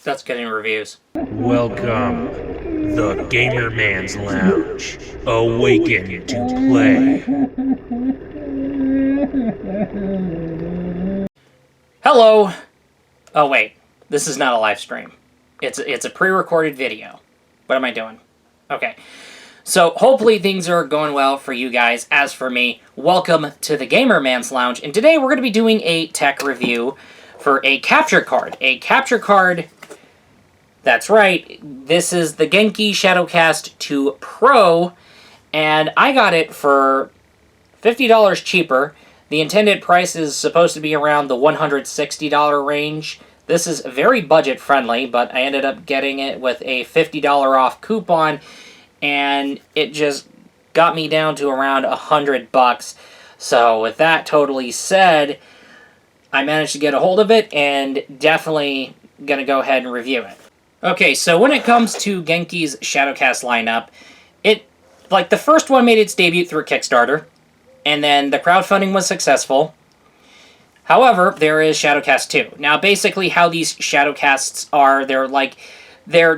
That's getting reviews. Welcome, the Gamer Man's Lounge. Awaken to play. Hello! Oh wait, this is not a live stream. It's a pre-recorded video. What am I doing? Okay. So hopefully things are going well for you guys. As for me, welcome to the Gamer Man's Lounge. And today we're going to be doing a tech review for a capture card. A capture card... That's right, this is the Genki Shadowcast 2 Pro, and I got it for $50 cheaper. The intended price is supposed to be around the $160 range. This is very budget friendly, but I ended up getting it with a $50 off coupon, and it just got me down to around $100. So with that totally said, I managed to get a hold of it, and definitely gonna go ahead and review it. Okay, so when it comes to Genki's Shadowcast lineup, the first one made its debut through a Kickstarter, and then the crowdfunding was successful. However, there is Shadowcast 2. Now, basically how these Shadowcasts are, they're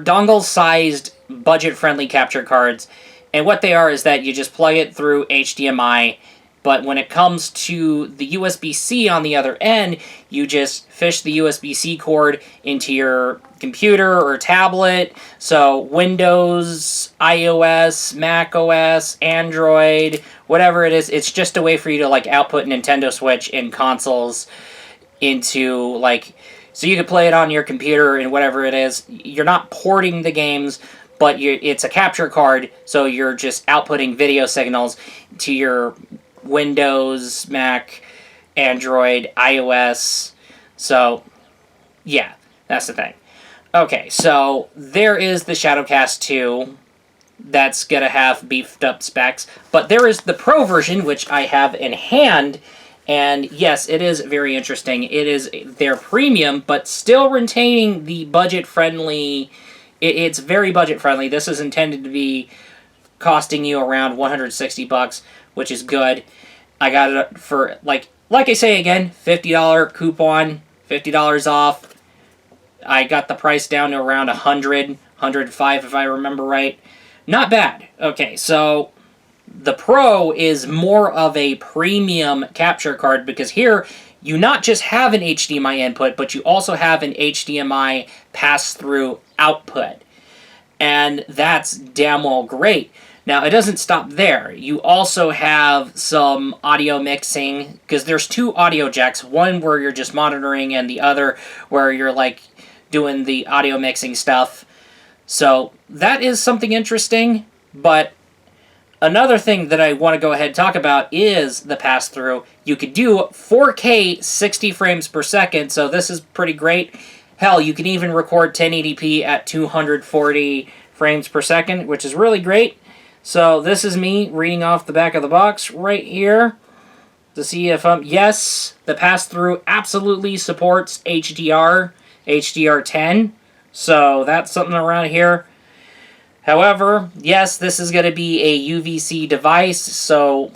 dongle-sized, budget-friendly capture cards, and what they are is that you just plug it through HDMI, but when it comes to the USB-C on the other end, you just fish the USB-C cord into your computer or tablet. So Windows, iOS, Mac OS, Android, whatever it is, it's just a way for you to output Nintendo Switch in consoles into so you can play it on your computer and whatever it is. You're not porting the games, but it's a capture card, so you're just outputting video signals to your Windows, Mac, Android, iOS. So, yeah, that's the thing. Okay, so there is the Shadowcast 2 that's going to have beefed up specs, but there is the Pro version, which I have in hand, and yes, it is very interesting. It is their premium, but still retaining the budget-friendly... It's very budget-friendly. This is intended to be costing you around $160, which is good. I got it for, like I say again, $50 coupon, $50 off. I got the price down to around $100, $105 if I remember right. Not bad. Okay, so the Pro is more of a premium capture card because here you not just have an HDMI input, but you also have an HDMI pass-through output. And that's damn well great. Now, it doesn't stop there. You also have some audio mixing, because there's two audio jacks, one where you're just monitoring and the other where you're, doing the audio mixing stuff. So, that is something interesting, but another thing that I want to go ahead and talk about is the pass-through. You could do 4K 60 frames per second, so this is pretty great. Hell, you can even record 1080p at 240 frames per second, which is really great. So this is me reading off the back of the box right here to see if, yes, the pass-through absolutely supports HDR, HDR10. So that's something around here. However, yes, this is going to be a UVC device, so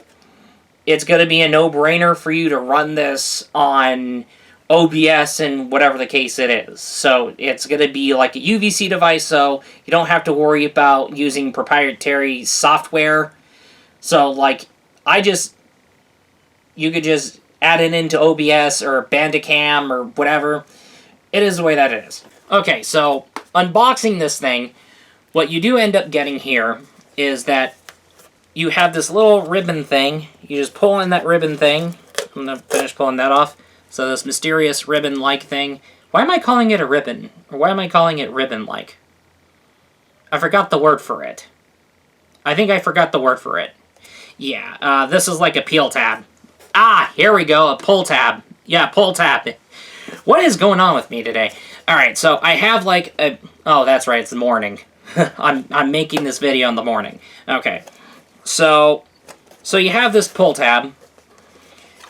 it's going to be a no-brainer for you to run this on OBS and whatever the case it is. So it's going to be like a UVC device, so you don't have to worry about using proprietary software. So you could just add it into OBS or Bandicam or whatever. It is the way that it is. Okay, so unboxing this thing, what you do end up getting here is that you have this little ribbon thing. You just pull in that ribbon thing. I'm going to finish pulling that off. So this mysterious ribbon-like thing. Why am I calling it a ribbon? Or why am I calling it ribbon-like? I forgot the word for it. I think I forgot the word for it. Yeah, this is like a peel tab. Ah, here we go, a pull tab. Yeah, pull tab. What is going on with me today? Alright, so I have oh, that's right, it's the morning. I'm making this video in the morning. Okay, so you have this pull tab.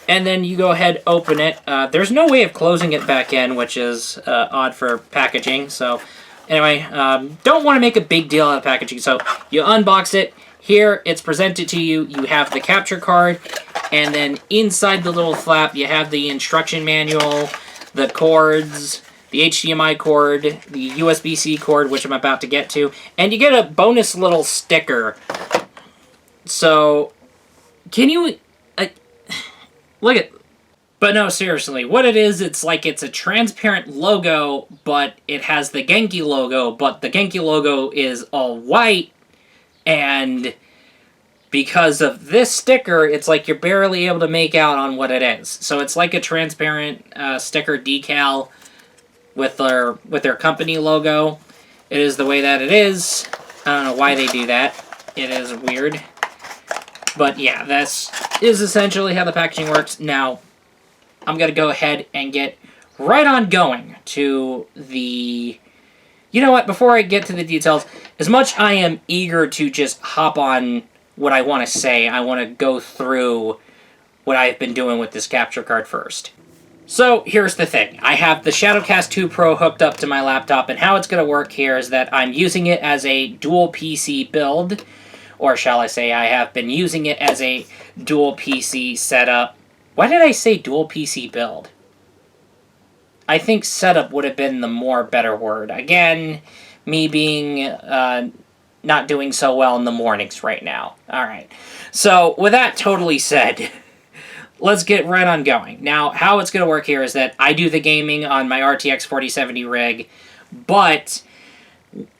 And then you go ahead, open it. There's no way of closing it back in, which is odd for packaging. So, anyway, don't want to make a big deal out of packaging. So, you unbox it. Here, it's presented to you. You have the capture card. And then inside the little flap, you have the instruction manual, the cords, the HDMI cord, the USB-C cord, which I'm about to get to, and you get a bonus little sticker. So, can you... look at... But no, seriously, what it is, it's like it's a transparent logo, but it has the Genki logo, but the Genki logo is all white, and because of this sticker, it's like you're barely able to make out on what it is. So it's like a transparent sticker decal with their company logo. It is the way that it is. I don't know why they do that. It is weird. But yeah, this is essentially how the packaging works. Now, I'm going to go ahead and get right on going to the... You know what? Before I get to the details, as much I am eager to just hop on what I want to say, I want to go through what I've been doing with this capture card first. So, here's the thing. I have the Shadowcast 2 Pro hooked up to my laptop, and how it's going to work here is that I'm using it as a dual PC build, or shall I say I have been using it as a dual PC setup. Why did I say dual PC build? I think setup would have been the more better word. Again, me being not doing so well in the mornings right now. Alright, so with that totally said, let's get right on going. Now, how it's going to work here is that I do the gaming on my RTX 4070 rig, but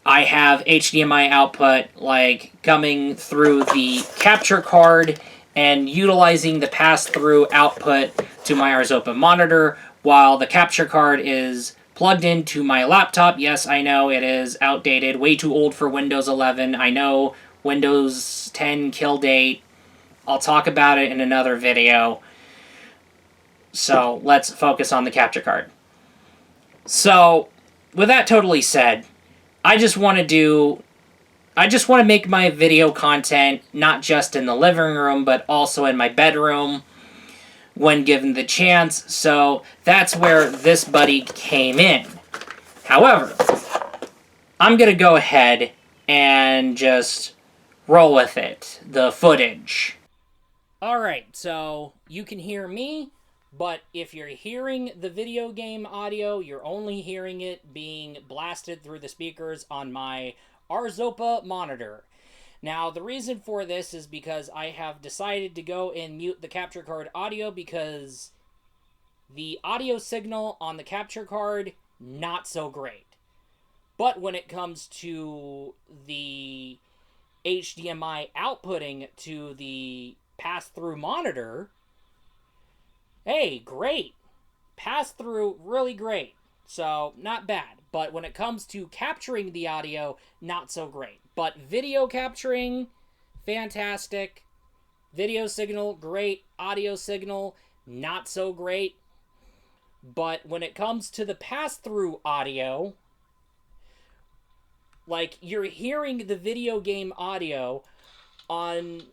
I have HDMI output like coming through the capture card and utilizing the pass-through output to my Arzopa monitor, while the capture card is plugged into my laptop. Yes, I know it is outdated, way too old for Windows 11. I know Windows 10 kill date. I'll talk about it in another video. So let's focus on the capture card. So, with that totally said, I just want to make my video content not just in the living room, but also in my bedroom when given the chance, so that's where this buddy came in. However, I'm going to go ahead and just roll with it, the footage. Alright, so you can hear me, but if you're hearing the video game audio, you're only hearing it being blasted through the speakers on my Arzopa monitor. Now, the reason for this is because I have decided to go and mute the capture card audio because the audio signal on the capture card, not so great. But when it comes to the HDMI outputting to the pass-through monitor, hey, great. Pass-through, really great. So, not bad. But when it comes to capturing the audio, not so great. But video capturing, fantastic. Video signal, great. Audio signal, not so great. But when it comes to the pass-through audio, like, you're hearing the video game audio on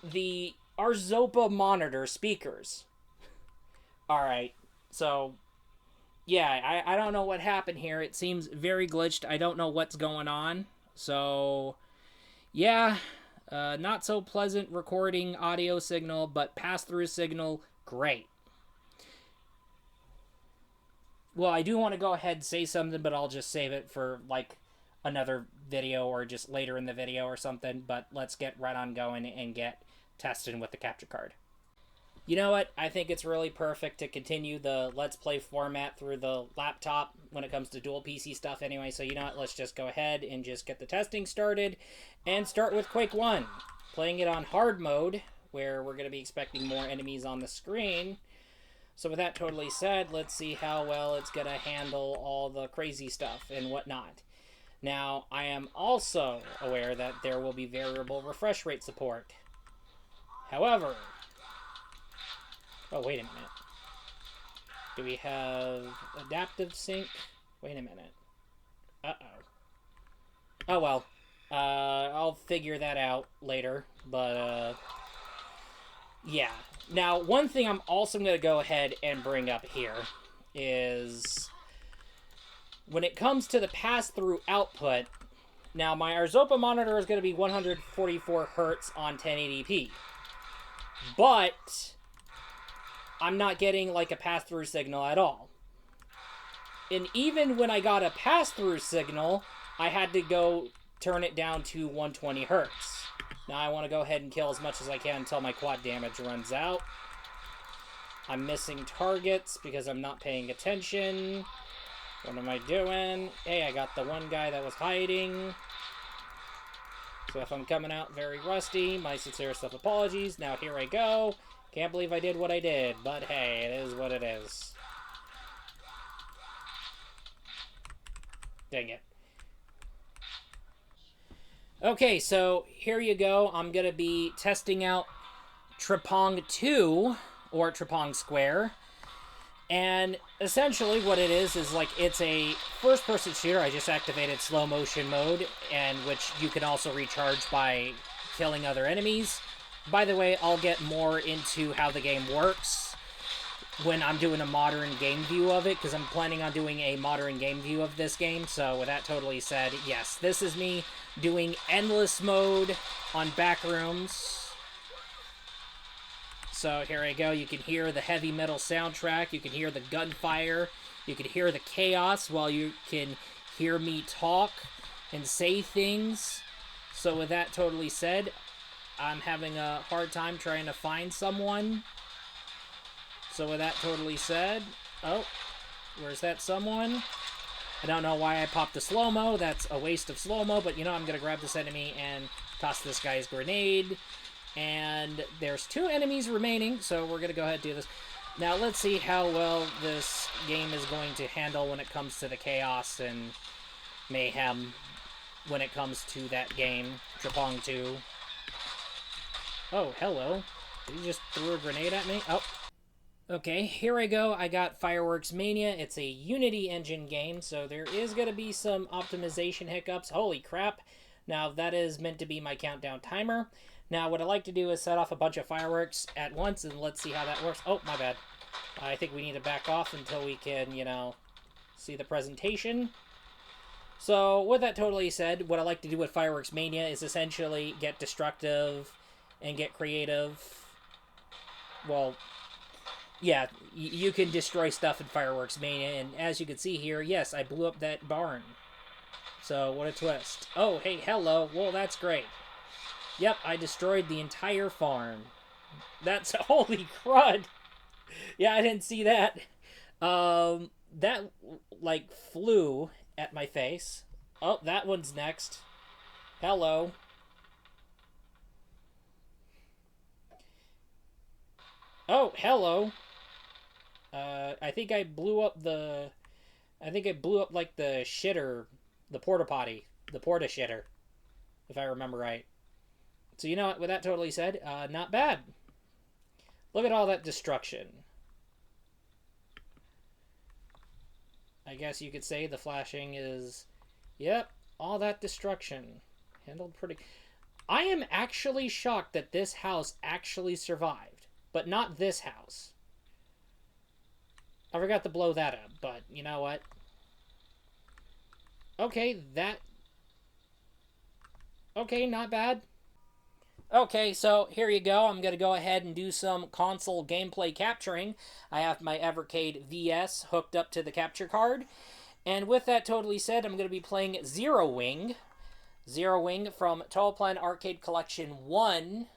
the Arzopa monitor speakers. Alright, so... yeah, I don't know what happened here. It seems very glitched. I don't know what's going on. So, yeah, not so pleasant recording audio signal, but pass-through signal, great. Well, I do want to go ahead and say something, but I'll just save it for, like, another video or just later in the video or something. But let's get right on going and get testing with the capture card. You know what? I think it's really perfect to continue the Let's Play format through the laptop when it comes to dual PC stuff anyway. So you know what? Let's just go ahead and just get the testing started and start with Quake 1. Playing it on hard mode, where we're going to be expecting more enemies on the screen. So with that totally said, let's see how well it's going to handle all the crazy stuff and whatnot. Now, I am also aware that there will be variable refresh rate support. However... oh, wait a minute. Do we have adaptive sync? Wait a minute. Uh-oh. Oh, well. I'll figure that out later. But, yeah. Now, one thing I'm also going to go ahead and bring up here is when it comes to the pass-through output, now my Arzopa monitor is going to be 144 Hz on 1080p. But I'm not getting like a pass-through signal at all. And even when I got a pass-through signal, I had to go turn it down to 120 hertz. Now I want to go ahead and kill as much as I can until my quad damage runs out. I'm missing targets because I'm not paying attention. What am I doing? Hey, I got the one guy that was hiding. So if I'm coming out very rusty, my sincerest of apologies. Now here I go. Can't believe I did what I did, but hey, it is what it is. Dang it. Okay, so here you go. I'm going to be testing out Trepong 2, or Trepong Square. And essentially what it is like it's a first-person shooter. I just activated slow motion mode, and which you can also recharge by killing other enemies. By the way, I'll get more into how the game works when I'm doing a modern game view of it, because I'm planning on doing a modern game view of this game. So with that totally said, yes, this is me doing endless mode on Backrooms. So here I go. You can hear the heavy metal soundtrack. You can hear the gunfire. You can hear the chaos while you can hear me talk and say things. So with that totally said, I'm having a hard time trying to find someone. So with that totally said, oh, where's that someone? I don't know why I popped the slow-mo. That's a waste of slow-mo, but you know, I'm going to grab this enemy and toss this guy's grenade. And there's 2 enemies remaining, so we're going to go ahead and do this. Now, let's see how well this game is going to handle when it comes to the chaos and mayhem when it comes to that game, Trepong 2. Oh, hello. Did he just throw a grenade at me? Oh. Okay, here I go. I got Fireworks Mania. It's a Unity engine game, so there is going to be some optimization hiccups. Holy crap. Now, that is meant to be my countdown timer. Now, what I like to do is set off a bunch of fireworks at once, and let's see how that works. Oh, my bad. I think we need to back off until we can, you know, see the presentation. So, with that totally said, what I like to do with Fireworks Mania is essentially get destructive and get creative. Well, yeah, you can destroy stuff in Fireworks Mania, and as you can see here, yes, I blew up that barn. So, what a twist. Oh, hey, hello. Well, that's great. Yep, I destroyed the entire farm. That's... Holy crud! Yeah, I didn't see that. That, like, flew at my face. Oh, that one's next. Hello. Oh, hello. I think I blew up the... I think I blew up, like, the shitter... The porta potty. The porta shitter. If I remember right. So, you know what? With that totally said, not bad. Look at all that destruction. I guess you could say the flashing is... Yep, all that destruction. Handled pretty... I am actually shocked that this house actually survived. But not this house. I forgot to blow that up, but you know what? Okay, that... Okay, not bad. Okay, so here you go. I'm going to go ahead and do some console gameplay capturing. I have my Evercade VS hooked up to the capture card. And with that totally said, I'm going to be playing Zero Wing. Zero Wing from Total Plan Arcade Collection 1,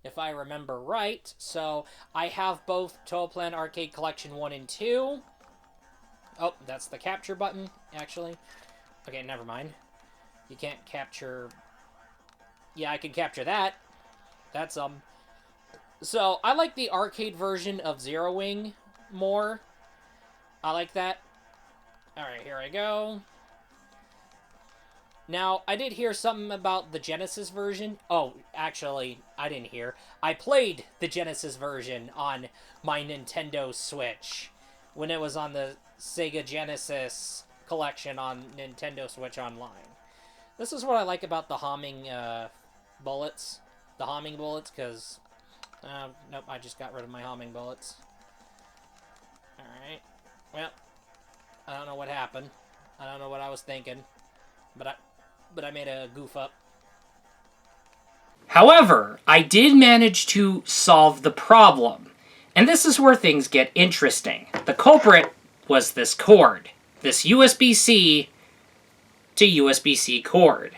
if I remember right. So I have both Total Plan Arcade Collection 1 and 2. Oh, that's the capture button, actually. Okay, never mind. You can't capture... Yeah, I can capture that. That's, So, I like the arcade version of Zero Wing more. I like that. Alright, here I go. Now, I did hear something about the Genesis version. Oh, actually, I didn't hear. I played the Genesis version on my Nintendo Switch when it was on the Sega Genesis collection on Nintendo Switch Online. This is what I like about the homing bullets. The homing bullets, because... nope, I just got rid of my homing bullets. Alright. Well, I don't know what happened. I don't know what I was thinking. But I made a goof up. However, I did manage to solve the problem. And this is where things get interesting. The culprit was this cord. this USB-C to USB-C cord,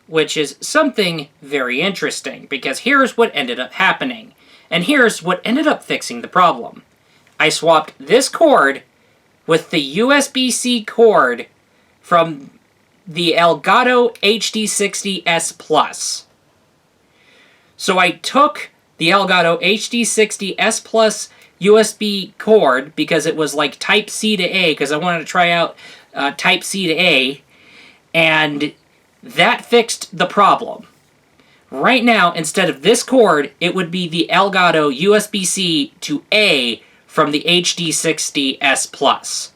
which is something very interesting, because here's what ended up happening, and here's what ended up fixing the problem. I swapped this cord with the USB-C cord from the Elgato HD60S Plus. So I took the Elgato HD60S Plus USB cord, because it was like Type C to A, because I wanted to try out Type C to A, and that fixed the problem. Right now, instead of this cord, it would be the Elgato USB-C to A from the HD60S Plus.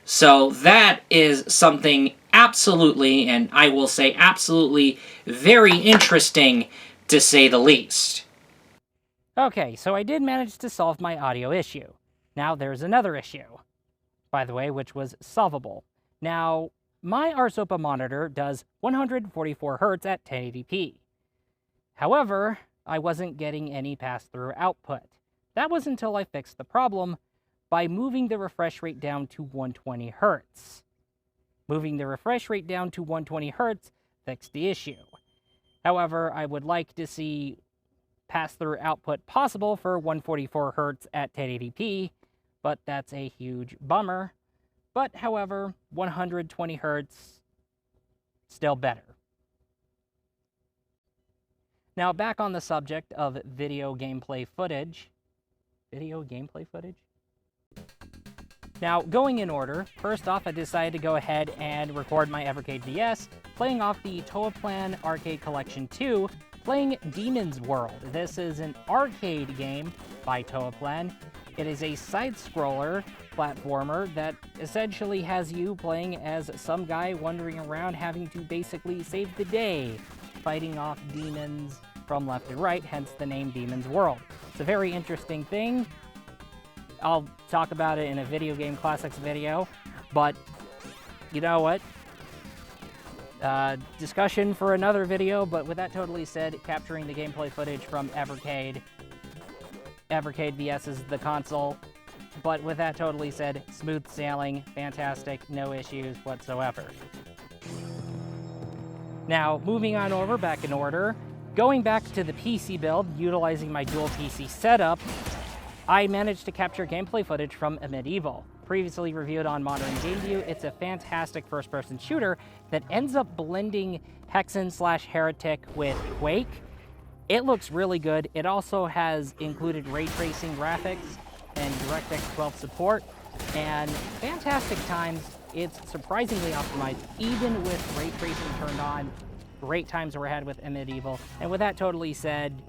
So that is something absolutely, and I will say absolutely, very interesting, to say the least. Okay, so I did manage to solve my audio issue. Now there's another issue, by the way, which was solvable. Now, my RSOPA monitor does 144 Hz at 1080p. However, I wasn't getting any pass-through output. That was until I fixed the problem by moving the refresh rate down to 120 Hz. Moving the refresh rate down to 120 Hz fixed the issue. However, I would like to see pass-through output possible for 144 Hz at 1080p, but that's a huge bummer. But, however, 120 Hz, still better. Now, back on the subject of video gameplay footage. Now, going in order, first off, I decided to go ahead and record my Evercade DS, playing off the Toaplan Arcade Collection 2, playing Demon's World. This is an arcade game by Toaplan. It is a side-scroller platformer that essentially has you playing as some guy wandering around having to basically save the day, fighting off demons from left to right, hence the name Demon's World. It's a very interesting thing. I'll talk about it in a Video Game Classics video, but you know what? Discussion for another video, but with that totally said, capturing the gameplay footage from Evercade VS is the console, but with that totally said, smooth sailing, fantastic, no issues whatsoever. Now, moving on over, back in order, going back to the PC build, utilizing my dual PC setup, I managed to capture gameplay footage from Medieval. Previously reviewed on Modern Game View, it's a fantastic first-person shooter that ends up blending Hexen/Heretic with Quake. It looks really good. It also has included ray tracing graphics and DirectX 12 support, and fantastic times. It's surprisingly optimized, even with ray tracing turned on. Great times were had with Medieval. And with that totally said,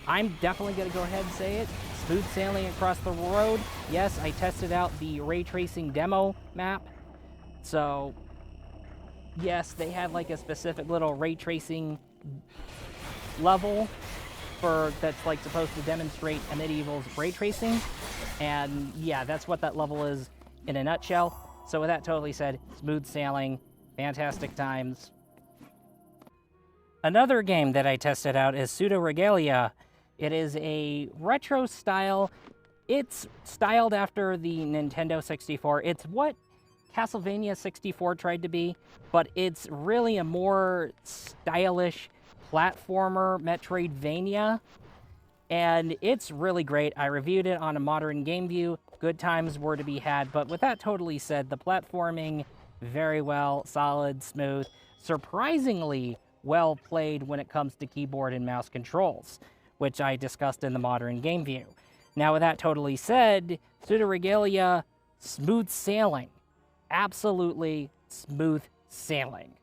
I'm definitely going to go ahead and say it. Smooth sailing across the road. Yes, I tested out the ray tracing demo map. So, yes, they had like a specific little ray tracing level that's like supposed to demonstrate Medieval's ray tracing. And yeah, that's what that level is in a nutshell. So with that totally said, smooth sailing, fantastic times. Another game that I tested out is Pseudo Regalia. It is a retro style. It's styled after the Nintendo 64. It's what Castlevania 64 tried to be, but it's really a more stylish platformer Metroidvania, and it's really great. I reviewed it on a Modern Game View. Good times were to be had, but with that totally said, the platforming, very well, solid, smooth, surprisingly well played when it comes to keyboard and mouse controls, which I discussed in the Modern Game View. Now, with that totally said, Pseudo Regalia, smooth sailing. Absolutely smooth sailing.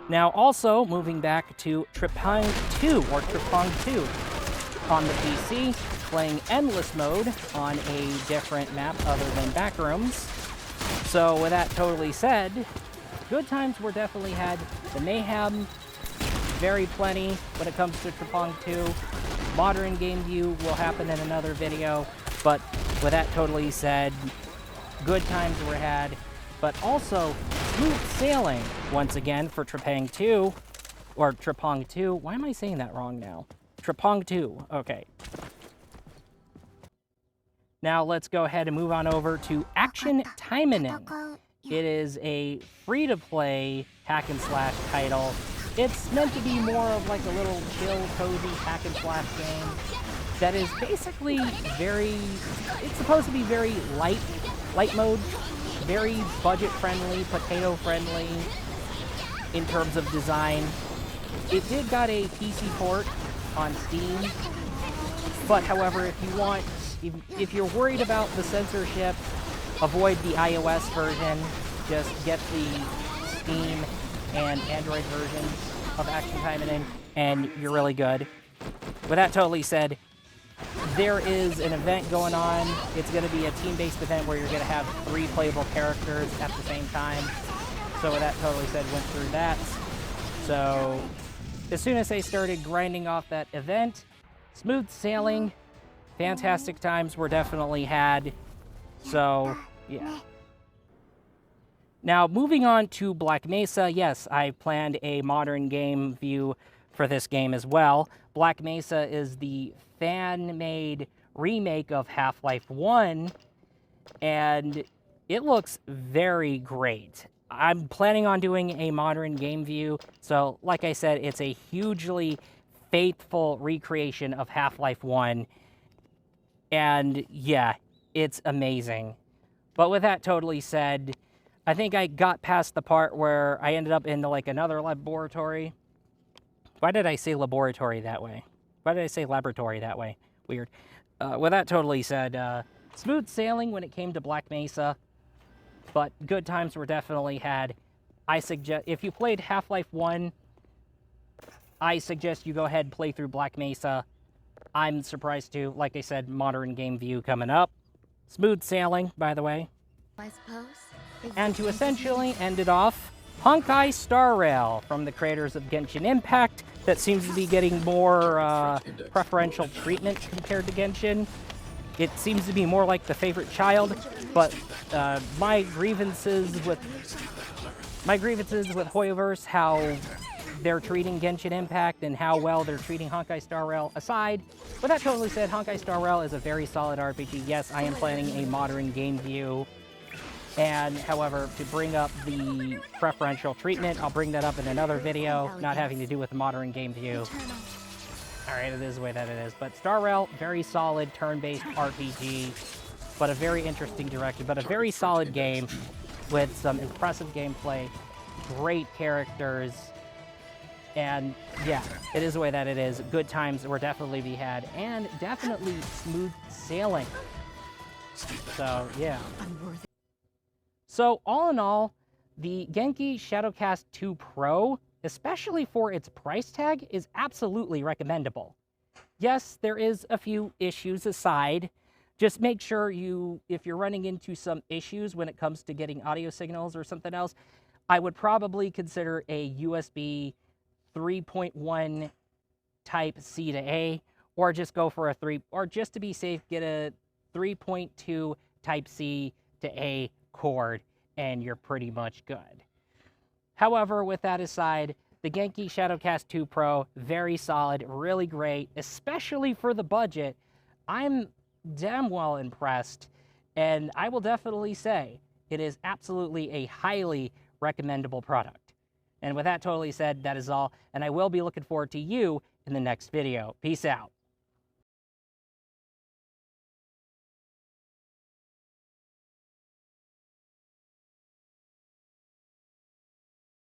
Now, also, moving back to Trepang 2, or Trepang 2, on the PC, playing Endless Mode on a different map other than Backrooms. So, with that totally said, good times were definitely had. The mayhem, very plenty when it comes to Trepang 2. Modern Game View will happen in another video, but with that totally said, good times were had, but also smooth sailing once again for Trepang 2, or Trepang 2. Why am I saying that wrong now? Trepang 2, okay. Now let's go ahead and move on over to Action Taimenen. It is a free-to-play hack and slash title. It's meant to be more of like a little chill, cozy hack and slash game that is basically it's supposed to be very light mode, very budget-friendly, potato-friendly in terms of design. It did got a PC port on Steam, but however, if you're worried about the censorship, avoid the iOS version. Just get the Steam and Android versions of Action Taimenen, and you're really good. With that totally said, there is an event going on. It's going to be a team-based event where you're going to have 3 playable characters at the same time. So with that totally said, went through that. So as soon as I started grinding off that event, smooth sailing, fantastic times were definitely had. So yeah. Now, moving on to Black Mesa, yes, I planned a modern game view for this game as well. Black Mesa is the fan-made remake of Half-Life 1, and it looks very great. I'm planning on doing a modern game view, so like I said, it's a hugely faithful recreation of Half-Life 1, and yeah, it's amazing. But with that totally said, I think I got past the part where I ended up in like another laboratory. Why did I say laboratory that way? Why did I say laboratory that way? Weird. With that totally said, smooth sailing when it came to Black Mesa, but good times were definitely had. I suggest, if you played Half-Life 1, I suggest you go ahead and play through Black Mesa. I'm surprised too. Like I said, modern game view coming up. Smooth sailing, by the way. I suppose. And to essentially end it off, Honkai Star Rail from the creators of Genshin Impact that seems to be getting more preferential treatment compared to Genshin. It seems to be more like the favorite child, but my grievances with Hoyoverse, how they're treating Genshin Impact and how well they're treating Honkai Star Rail aside. But that totally said, Honkai Star Rail is a very solid RPG. Yes, I am planning a modern game view. And, however, to bring up the preferential treatment, I'll bring that up in another video, not having to do with the modern game view. Alright, it is the way that it is. But Star Rail, very solid turn-based RPG, but a very interesting direction, but a very solid game with some impressive gameplay, great characters, and yeah, it is the way that it is. Good times were definitely be had, and definitely smooth sailing. So, yeah. So, all in all, the Genki Shadowcast 2 Pro, especially for its price tag, is absolutely recommendable. Yes, there is a few issues aside. Just make sure if you're running into some issues when it comes to getting audio signals or something else, I would probably consider a USB 3.1 type C to A, or just go for or just to be safe, get a 3.2 type C to A cord, and you're pretty much good. However, with that aside, the Genki Shadowcast 2 Pro, very solid, really great, especially for the budget. I'm damn well impressed, and I will definitely say it is absolutely a highly recommendable product. And with that totally said, that is all, and I will be looking forward to you in the next video. Peace out.